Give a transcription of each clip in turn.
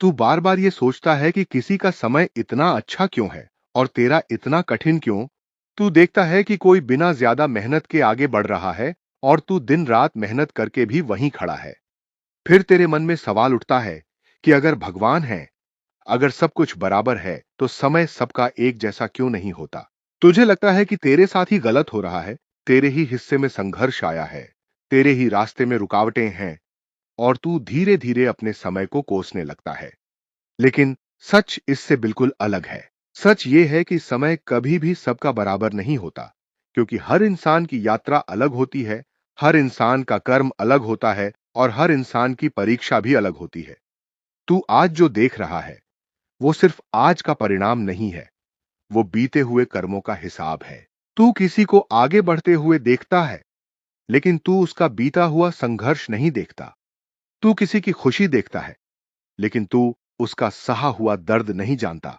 तू बार बार ये सोचता है कि किसी का समय इतना अच्छा क्यों है और तेरा इतना कठिन क्यों। तू देखता है कि कोई बिना ज्यादा मेहनत के आगे बढ़ रहा है और तू दिन रात मेहनत करके भी वहीं खड़ा है। फिर तेरे मन में सवाल उठता है कि अगर भगवान है, अगर सब कुछ बराबर है, तो समय सबका एक जैसा क्यों नहीं होता। तुझे लगता है कि तेरे साथ ही गलत हो रहा है, तेरे ही हिस्से में संघर्ष आया है, तेरे ही रास्ते में रुकावटें हैं, और तू धीरे धीरे अपने समय को कोसने लगता है। लेकिन सच इससे बिल्कुल अलग है। सच ये है कि समय कभी भी सबका बराबर नहीं होता, क्योंकि हर इंसान की यात्रा अलग होती है, हर इंसान का कर्म अलग होता है और हर इंसान की परीक्षा भी अलग होती है। तू आज जो देख रहा है, वो सिर्फ आज का परिणाम नहीं है, वो बीते हुए कर्मों का हिसाब है। तू किसी को आगे बढ़ते हुए देखता है, लेकिन तू उसका बीता हुआ संघर्ष नहीं देखता। तू किसी की खुशी देखता है, लेकिन तू उसका सहा हुआ दर्द नहीं जानता।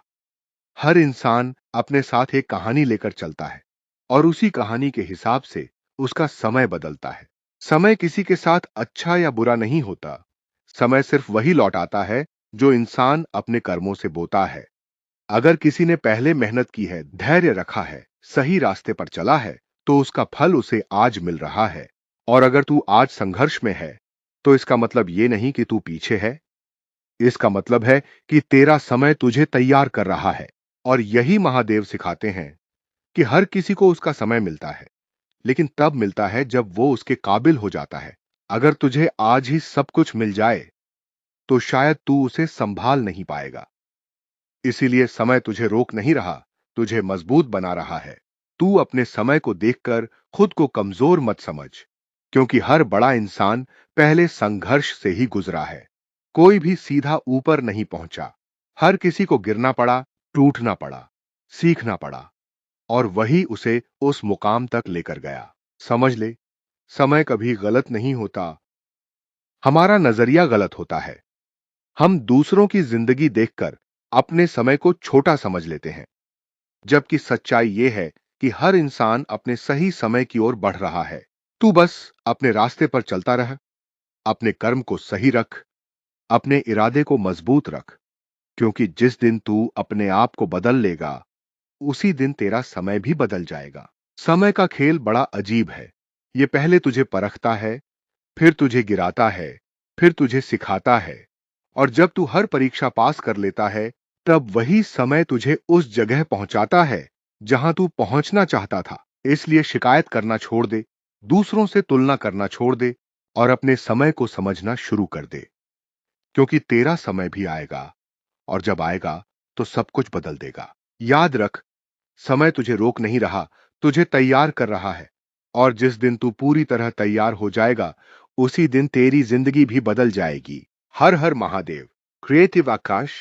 हर इंसान अपने साथ एक कहानी लेकर चलता है और उसी कहानी के हिसाब से उसका समय बदलता है। समय किसी के साथ अच्छा या बुरा नहीं होता। समय सिर्फ वही लौटाता है जो इंसान अपने कर्मों से बोता है। अगर किसी ने पहले मेहनत की है, धैर्य रखा है, सही रास्ते पर चला है, तो उसका फल उसे आज मिल रहा है। और अगर तू आज संघर्ष में है, तो इसका मतलब ये नहीं कि तू पीछे है। इसका मतलब है कि तेरा समय तुझे तैयार कर रहा है। और यही महादेव सिखाते हैं कि हर किसी को उसका समय मिलता है, लेकिन तब मिलता है जब वो उसके काबिल हो जाता है। अगर तुझे आज ही सब कुछ मिल जाए, तो शायद तू उसे संभाल नहीं पाएगा। इसीलिए समय तुझे रोक नहीं रहा, तुझे मजबूत बना रहा है। तू अपने समय को देखकर खुद को कमजोर मत समझ, क्योंकि हर बड़ा इंसान पहले संघर्ष से ही गुजरा है। कोई भी सीधा ऊपर नहीं पहुंचा। हर किसी को गिरना पड़ा, टूटना पड़ा, सीखना पड़ा, और वही उसे उस मुकाम तक लेकर गया। समझ ले, समय कभी गलत नहीं होता, हमारा नजरिया गलत होता है। हम दूसरों की जिंदगी देखकर अपने समय को छोटा समझ लेते हैं, जबकि सच्चाई यह है कि हर इंसान अपने सही समय की ओर बढ़ रहा है। तू बस अपने रास्ते पर चलता रह, अपने कर्म को सही रख, अपने इरादे को मजबूत रख, क्योंकि जिस दिन तू अपने आप को बदल लेगा, उसी दिन तेरा समय भी बदल जाएगा। समय का खेल बड़ा अजीब है। ये पहले तुझे परखता है, फिर तुझे गिराता है, फिर तुझे सिखाता है, और जब तू हर परीक्षा पास कर लेता है, तब वही समय तुझे उस जगह पहुंचाता है जहां तू पहुंचना चाहता था। इसलिए शिकायत करना छोड़ दे, दूसरों से तुलना करना छोड़ दे, और अपने समय को समझना शुरू कर दे, क्योंकि तेरा समय भी आएगा, और जब आएगा तो सब कुछ बदल देगा। याद रख, समय तुझे रोक नहीं रहा, तुझे तैयार कर रहा है। और जिस दिन तू पूरी तरह तैयार हो जाएगा, उसी दिन तेरी जिंदगी भी बदल जाएगी। हर हर महादेव। क्रिएटिव आकाश।